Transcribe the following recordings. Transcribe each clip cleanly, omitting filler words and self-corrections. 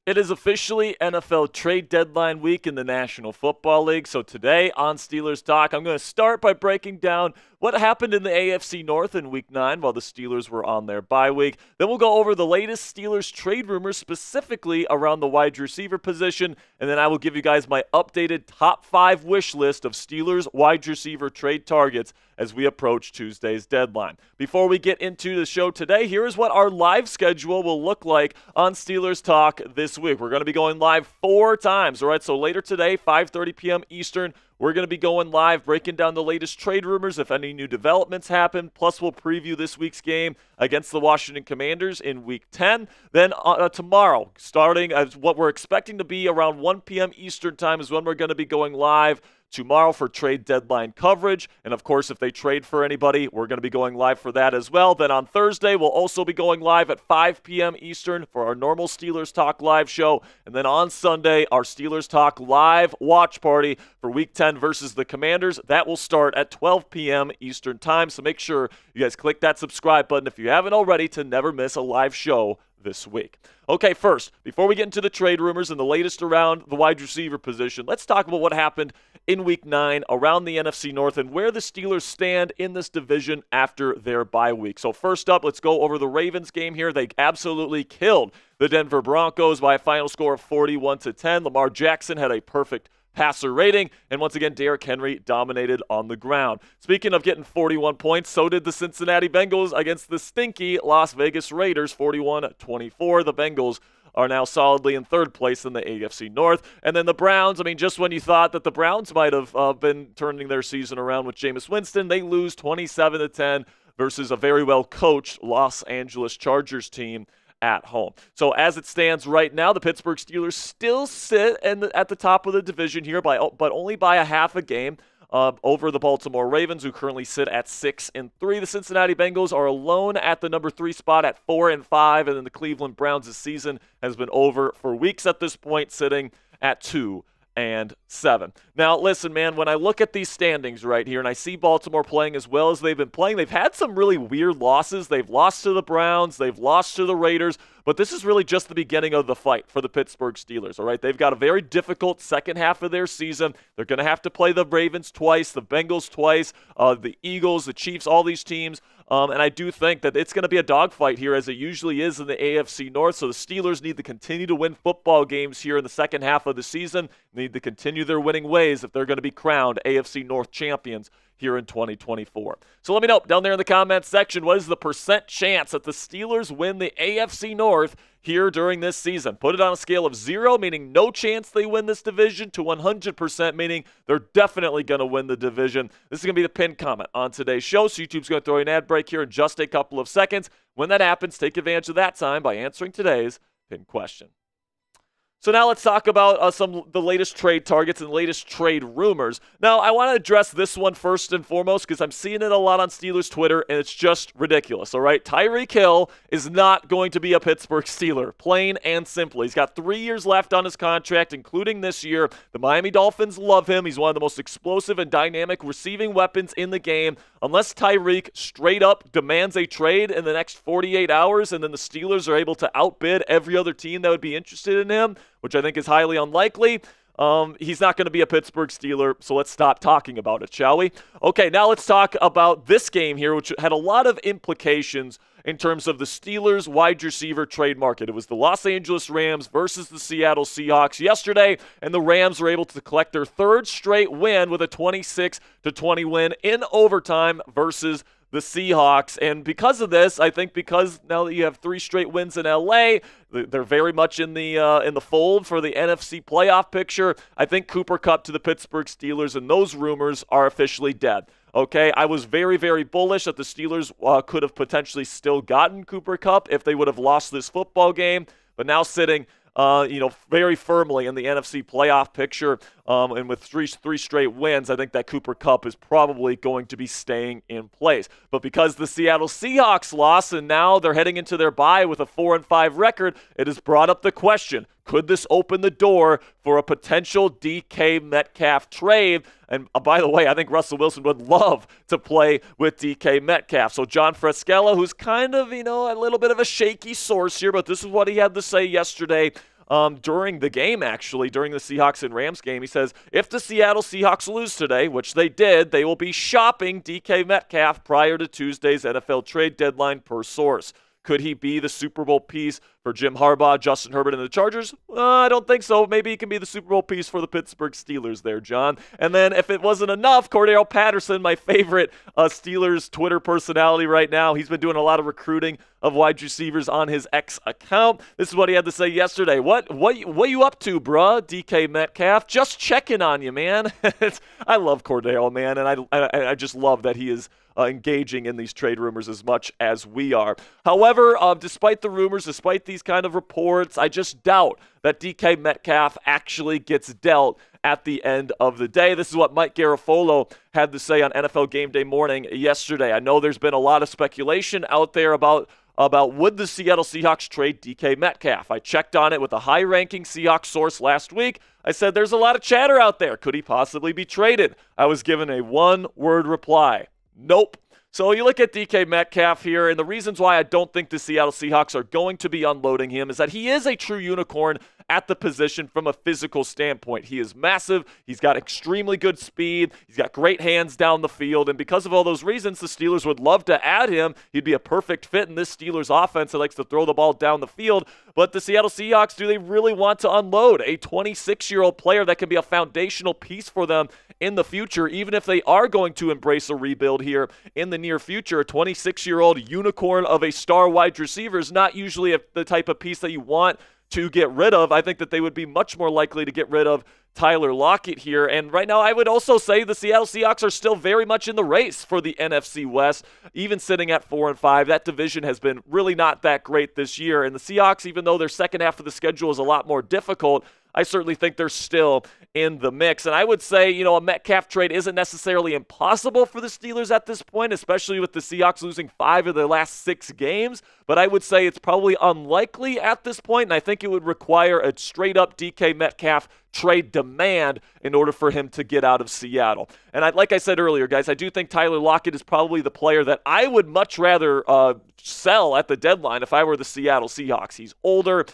It is officially NFL trade deadline week in the National Football League. So today on Steelers Talk, I'm going to start by breaking down what happened in the AFC North in Week 9 while the Steelers were on their bye week. Then we'll go over the latest Steelers trade rumors, specifically around the wide receiver position. And then I will give you guys my updated top 5 wish list of Steelers wide receiver trade targets as we approach Tuesday's deadline. Before we get into the show today, here is what our live schedule will look like on Steelers Talk this week. We're going to be going live 4 times, all right? So later today, 5:30 p.m. Eastern, we're going to be going live, breaking down the latest trade rumors, if any new developments happen. Plus, we'll preview this week's game against the Washington Commanders in Week 10. Then tomorrow, starting as what we're expecting to be around 1 p.m. Eastern time is when we're going to be going live tomorrow for trade deadline coverage. And of course, if they trade for anybody, we're going to be going live for that as well. Then on Thursday, we'll also be going live at 5 p.m. Eastern for our normal Steelers Talk live show. And then on Sunday, our Steelers Talk live watch party for Week 10 versus the Commanders. That will start at 12 p.m. Eastern time. So make sure you guys click that subscribe button if you haven't already to never miss a live show this week. Okay, first, before we get into the trade rumors and the latest around the wide receiver position, let's talk about what happened in Week 9 around the NFC North and where the Steelers stand in this division after their bye week. So first up, let's go over the Ravens game here. They absolutely killed the Denver Broncos by a final score of 41-10. Lamar Jackson had a perfect passer rating, and once again, Derrick Henry dominated on the ground. Speaking of getting 41 points, so did the Cincinnati Bengals against the stinky Las Vegas Raiders, 41-24. The Bengals are now solidly in third place in the AFC North. And then the Browns, just when you thought that the Browns might have been turning their season around with Jameis Winston, they lose 27-10 versus a very well-coached Los Angeles Chargers team at home. So as it stands right now, the Pittsburgh Steelers still sit at the top of the division here, but only by a half a game over the Baltimore Ravens, who currently sit at 6-3. The Cincinnati Bengals are alone at the number 3 spot at 4-5, and then the Cleveland Browns' season has been over for weeks at this point, sitting at 2-7. Now, listen, man, when I look at these standings right here and I see Baltimore playing as well as they've been playing, they've had some really weird losses. They've lost to the Browns, they've lost to the Raiders, but this is really just the beginning of the fight for the Pittsburgh Steelers, all right? They've got a very difficult second half of their season. They're going to have to play the Ravens twice, the Bengals twice, the Eagles, the Chiefs, all these teams. And I do think that it's going to be a dogfight here, as it usually is in the AFC North. So the Steelers need to continue to win football games here in the second half of the season. They need to continue their winning ways if they're going to be crowned AFC North champions here in 2024. So let me know down there in the comments section, what is the percent chance that the Steelers win the AFC North here during this season? Put it on a scale of 0, meaning no chance they win this division, to 100%, meaning they're definitely going to win the division. This is going to be the pinned comment on today's show, so YouTube's going to throw you an ad break here in just a couple of seconds. When that happens, take advantage of that time by answering today's pinned question. So now let's talk about the latest trade targets and latest trade rumors. Now, I want to address this one first and foremost because I'm seeing it a lot on Steelers Twitter, and it's just ridiculous, all right? Tyreek Hill is not going to be a Pittsburgh Steeler, plain and simple. He's got 3 years left on his contract, including this year. The Miami Dolphins love him. He's one of the most explosive and dynamic receiving weapons in the game. Unless Tyreek straight up demands a trade in the next 48 hours and then the Steelers are able to outbid every other team that would be interested in him, which I think is highly unlikely, he's not going to be a Pittsburgh Steeler, so let's stop talking about it, shall we? Okay, now let's talk about this game here, which had a lot of implications in terms of the Steelers wide receiver trade market. It was the Los Angeles Rams versus the Seattle Seahawks yesterday, and the Rams were able to collect their 3rd straight win with a 26-20 win in overtime versus the Seahawks. And because of this, I think because now that you have 3 straight wins in LA, they're very much in the fold for the NFC playoff picture. I think Cooper Kupp to the Pittsburgh Steelers, and those rumors are officially dead. Okay, I was very, very bullish that the Steelers could have potentially still gotten Cooper Kupp if they would have lost this football game, but now sitting very firmly in the NFC playoff picture, and with three straight wins, I think that Cooper Kupp is probably going to be staying in place. But because the Seattle Seahawks lost and now they're heading into their bye with a 4-5 record, it has brought up the question, could this open the door for a potential DK Metcalf trade? And by the way, I think Russell Wilson would love to play with DK Metcalf. So John Frescella, who's kind of, a little bit of a shaky source here, but this is what he had to say yesterday during the game, actually, during the Seahawks and Rams game. He says, if the Seattle Seahawks lose today, which they did, they will be shopping DK Metcalf prior to Tuesday's NFL trade deadline per source. Could he be the Super Bowl piece for Jim Harbaugh, Justin Herbert, and the Chargers? I don't think so. Maybe he can be the Super Bowl piece for the Pittsburgh Steelers there, John. And then if it wasn't enough, Cordell Patterson, my favorite Steelers Twitter personality right now, he's been doing a lot of recruiting of wide receivers on his X account. This is what he had to say yesterday. What you up to, bruh, DK Metcalf? Just checking on you, man. I love Cordell, man, and I just love that he is engaging in these trade rumors as much as we are. However, despite the rumors, despite these kind of reports, I just doubt that DK Metcalf actually gets dealt at the end of the day. This is what Mike Garafolo had to say on NFL Game Day Morning yesterday. I know there's been a lot of speculation out there about would the Seattle Seahawks trade DK Metcalf. I checked on it with a high-ranking Seahawks source last week. I said there's a lot of chatter out there. Could he possibly be traded? I was given a one-word reply. Nope. So you look at DK Metcalf here, and the reasons why I don't think the Seattle Seahawks are going to be unloading him is that he is a true unicorn at the position from a physical standpoint. He is massive. He's got extremely good speed. He's got great hands down the field. And because of all those reasons, the Steelers would love to add him. He'd be a perfect fit in this Steelers offense that likes to throw the ball down the field. But the Seattle Seahawks, do they really want to unload a 26-year-old player that can be a foundational piece for them in the future, even if they are going to embrace a rebuild here in the near future? A 26-year-old unicorn of a star wide receiver is not usually the type of piece that you want to get rid of. I think that they would be much more likely to get rid of Tyler Lockett here. And right now, I would also say the Seattle Seahawks are still very much in the race for the NFC West, even sitting at 4-5. That division has been really not that great this year. And the Seahawks, even though their second half of the schedule is a lot more difficult, I certainly think they're still in the mix. And I would say, a Metcalf trade isn't necessarily impossible for the Steelers at this point, especially with the Seahawks losing 5 of their last 6 games. But I would say it's probably unlikely at this point, and I think it would require a straight-up DK Metcalf trade demand in order for him to get out of Seattle. And like I said earlier, guys, I do think Tyler Lockett is probably the player that I would much rather sell at the deadline if I were the Seattle Seahawks. He's older.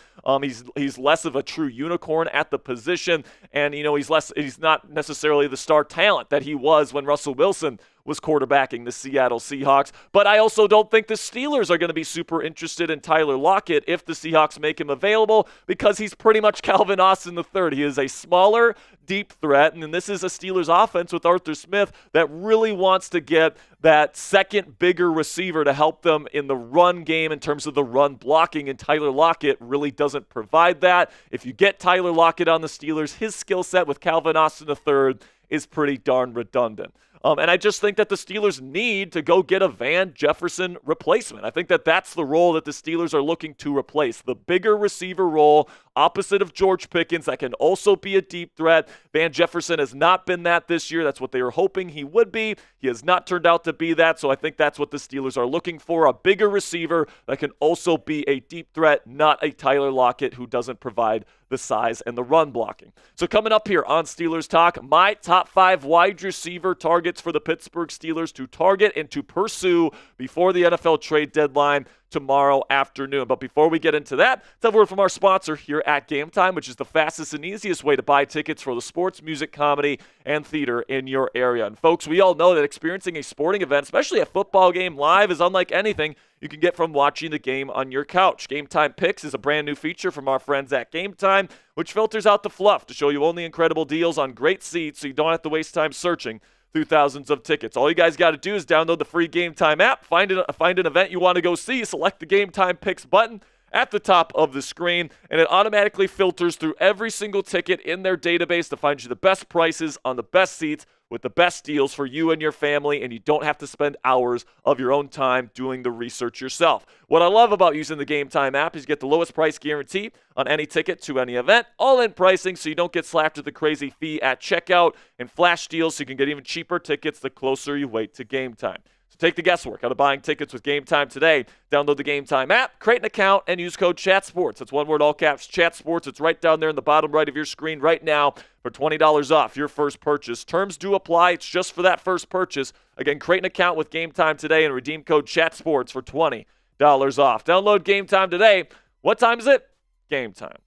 He's less of a true unicorn at the position, and he's not necessarily the star talent that he was when Russell Wilson was quarterbacking the Seattle Seahawks. But I also don't think the Steelers are going to be super interested in Tyler Lockett if the Seahawks make him available, because he's pretty much Calvin Austin III. He is a smaller, deep threat, and this is a Steelers offense with Arthur Smith that really wants to get that second bigger receiver to help them in the run game in terms of the run blocking, and Tyler Lockett really doesn't provide that. If you get Tyler Lockett on the Steelers, his skill set with Calvin Austin III is pretty darn redundant. And I just think that the Steelers need to go get a Van Jefferson replacement. I think that that's the role that the Steelers are looking to replace, the bigger receiver role opposite of George Pickens that can also be a deep threat. Van Jefferson has not been that this year. That's what they were hoping he would be. He has not turned out to be that, so I think that's what the Steelers are looking for, a bigger receiver that can also be a deep threat, not a Tyler Lockett who doesn't provide the size and the run blocking. So coming up here on Steelers Talk, my top 5 wide receiver targets for the Pittsburgh Steelers to target and to pursue before the NFL trade deadline tomorrow afternoon. But before we get into that, let's have a word from our sponsor here at Game Time, which is the fastest and easiest way to buy tickets for the sports, music, comedy, and theater in your area. And folks, we all know that experiencing a sporting event, especially a football game live, is unlike anything you can get from watching the game on your couch. Game Time Picks is a brand new feature from our friends at Game Time, which filters out the fluff to show you only incredible deals on great seats so you don't have to waste time searching through thousands of tickets. All you guys got to do is download the free Game Time app, find an event you want to go see, select the Game Time Picks button at the top of the screen, and it automatically filters through every single ticket in their database to find you the best prices on the best seats with the best deals for you and your family, and you don't have to spend hours of your own time doing the research yourself. What I love about using the Game Time app is you get the lowest price guarantee on any ticket to any event, all-in pricing so you don't get slapped with a crazy fee at checkout, and flash deals so you can get even cheaper tickets the closer you wait to game time. So take the guesswork out of buying tickets with Game Time today. Download the Game Time app, create an account, and use code CHATSPORTS. That's one word, all caps, CHATSPORTS. It's right down there in the bottom right of your screen right now for $20 off your first purchase. Terms do apply. It's just for that first purchase. Again, create an account with Game Time today and redeem code CHATSPORTS for $20 off. Download Game Time today. What time is it? Game time.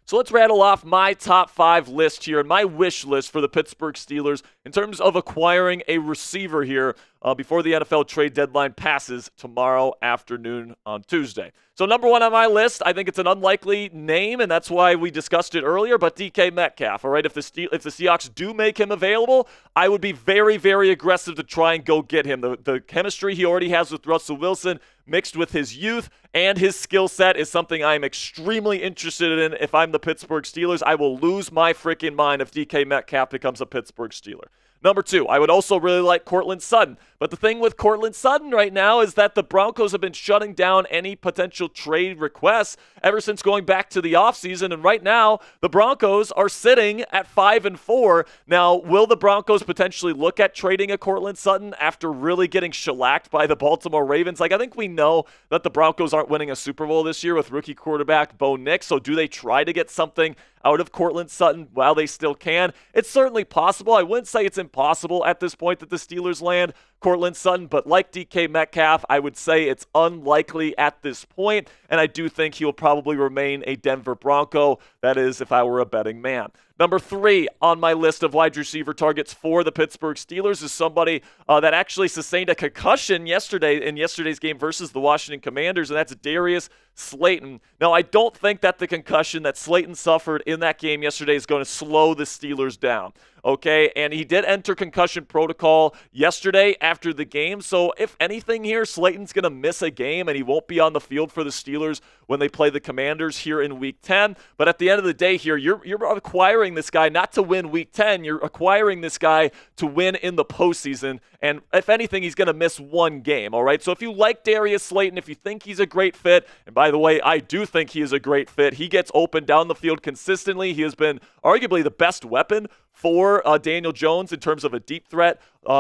So let's rattle off my top 5 list here and my wish list for the Pittsburgh Steelers in terms of acquiring a receiver here before the NFL trade deadline passes tomorrow afternoon on Tuesday. So number 1 on my list, I think it's an unlikely name, and that's why we discussed it earlier, but DK Metcalf. All right, if the Seahawks do make him available, I would be very, very aggressive to try and go get him. The chemistry he already has with Russell Wilson mixed with his youth and his skill set is something I'm extremely interested in. If I'm the Pittsburgh Steelers, I will lose my freaking mind if DK Metcalf becomes a Pittsburgh Steeler. Number 2, I would also really like Cortland Sutton. But the thing with Cortland Sutton right now is that the Broncos have been shutting down any potential trade requests ever since going back to the offseason. And right now, the Broncos are sitting at 5-4. Now, will the Broncos potentially look at trading a Cortland Sutton after really getting shellacked by the Baltimore Ravens? Like, I think we know that the Broncos aren't winning a Super Bowl this year with rookie quarterback Bo Nix. So do they try to get something out of Cortland Sutton while they still can? It's certainly possible. I wouldn't say it's impossible at this point that the Steelers land Cortland Sutton, but like DK Metcalf, I would say it's unlikely at this point, and I do think he will probably remain a Denver Bronco. That is, if I were a betting man. Number 3 on my list of wide receiver targets for the Pittsburgh Steelers is somebody that actually sustained a concussion yesterday in yesterday's game versus the Washington Commanders, and that's Darius Slayton. Now, I don't think that the concussion that Slayton suffered in that game yesterday is going to slow the Steelers down. Okay, and he did enter concussion protocol yesterday after the game. So if anything here, Slayton's going to miss a game and he won't be on the field for the Steelers when they play the Commanders here in Week 10. But at the end of the day here, you're acquiring this guy not to win Week 10. You're acquiring this guy to win in the postseason. And if anything, he's going to miss one game, all right? So if you like Darius Slayton, if you think he's a great fit, and by the way, I do think he is a great fit. He gets open down the field consistently. He has been arguably the best weapon for Daniel Jones in terms of a deep threat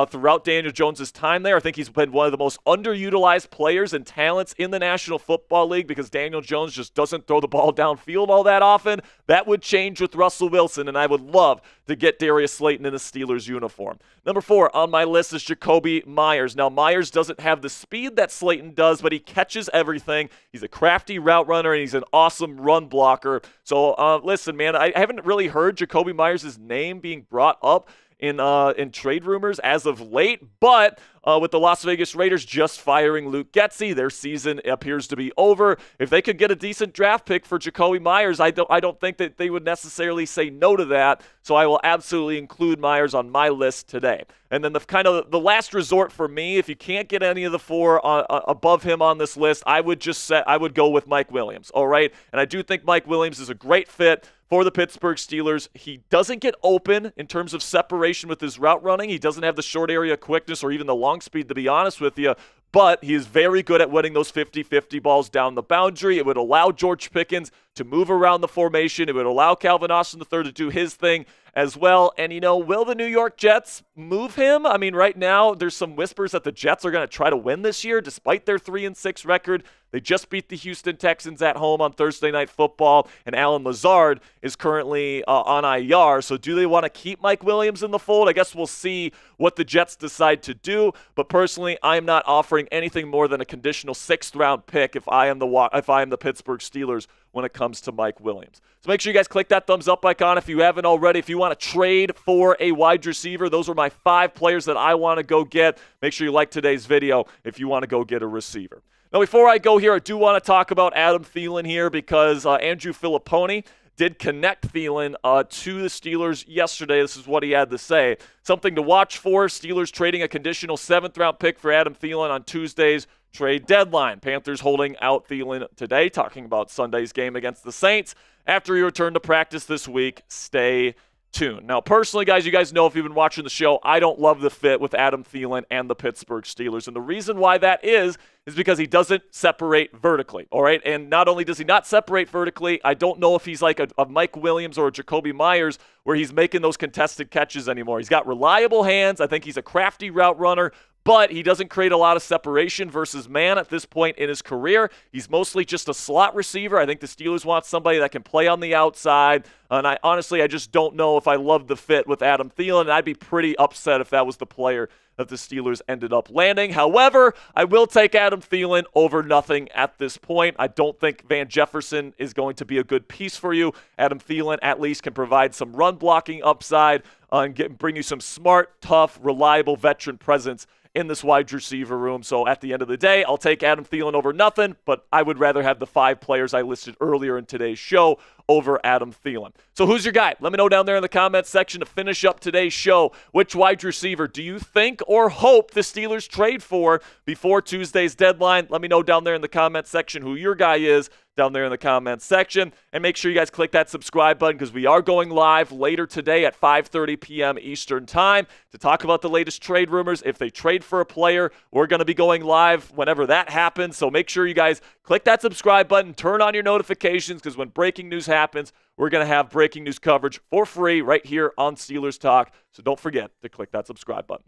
throughout Daniel Jones' time there. I think he's been one of the most underutilized players and talents in the National Football League because Daniel Jones just doesn't throw the ball downfield all that often. That would change with Russell Wilson, and I would love to get Darius Slayton in a Steelers uniform. Number 4 on my list is Jakobi Meyers. Now, Meyers doesn't have the speed that Slayton does, but he catches everything. He's a crafty route runner, and he's an awesome run blocker. So, listen, man, I haven't really heard Jakobi Meyers' name being brought up in trade rumors as of late, but with the Las Vegas Raiders just firing Luke Getsy, their season appears to be over. If they could get a decent draft pick for Jakobi Meyers, I don't think that they would necessarily say no to that. So I will absolutely include Meyers on my list today. And then the last resort for me, if you can't get any of the 4 above him on this list, I would go with Mike Williams. All right, and I do think Mike Williams is a great fit for the Pittsburgh Steelers. He doesn't get open in terms of separation with his route running. He doesn't have the short area quickness or even the long speed, to be honest with you, but he is very good at winning those 50-50 balls down the boundary. It would allow George Pickens to move around the formation. It would allow Calvin Austin III to do his thing as well. And, will the New York Jets move him? I mean, right now, there's some whispers that the Jets are going to try to win this year, despite their 3-6 record. They just beat the Houston Texans at home on Thursday Night Football, and Allen Lazard is currently on IR. So do they want to keep Mike Williams in the fold? I guess we'll see what the Jets decide to do. But personally, I'm not offering anything more than a conditional 6th-round pick if I am the Pittsburgh Steelers when it comes to Mike Williams. So make sure you guys click that thumbs up icon if you haven't already. If you want to trade for a wide receiver, those are my 5 players that I want to go get. Make sure you like today's video if you want to go get a receiver. Now, before I go here, I do want to talk about Adam Thielen here because Andrew Filipponi did connect Thielen to the Steelers yesterday. This is what he had to say. Something to watch for: Steelers trading a conditional 7th-round pick for Adam Thielen on Tuesday's trade deadline. Panthers holding out Thielen today, talking about Sunday's game against the Saints. After he returned to practice this week, stay tuned. Now, personally, guys, you guys know if you've been watching the show, I don't love the fit with Adam Thielen and the Pittsburgh Steelers. And the reason why that is because he doesn't separate vertically, all right? And not only does he not separate vertically, I don't know if he's like a Mike Williams or a Jakobi Meyers where he's making those contested catches anymore. He's got reliable hands. I think he's a crafty route runner, but he doesn't create a lot of separation versus man at this point in his career. He's mostly just a slot receiver. I think the Steelers want somebody that can play on the outside, And I just don't know if I love the fit with Adam Thielen. And I'd be pretty upset if that was the player that the Steelers ended up landing. However, I will take Adam Thielen over nothing at this point. I don't think Van Jefferson is going to be a good piece for you. Adam Thielen at least can provide some run blocking upside and bring you some smart, tough, reliable veteran presence in this wide receiver room. So at the end of the day, I'll take Adam Thielen over nothing, but I would rather have the 5 players I listed earlier in today's show over Adam Thielen. So who's your guy? Let me know down there in the comments section to finish up today's show. Which wide receiver do you think or hope the Steelers trade for before Tuesday's deadline? Let me know down there in the comments section who your guy is down there in the comments section. And make sure you guys click that subscribe button because we are going live later today at 5:30 p.m. Eastern Time to talk about the latest trade rumors. If they trade for a player, we're going to be going live whenever that happens. So make sure you guys click that subscribe button, turn on your notifications because when breaking news happens, we're going to have breaking news coverage for free right here on Steelers Talk. So don't forget to click that subscribe button.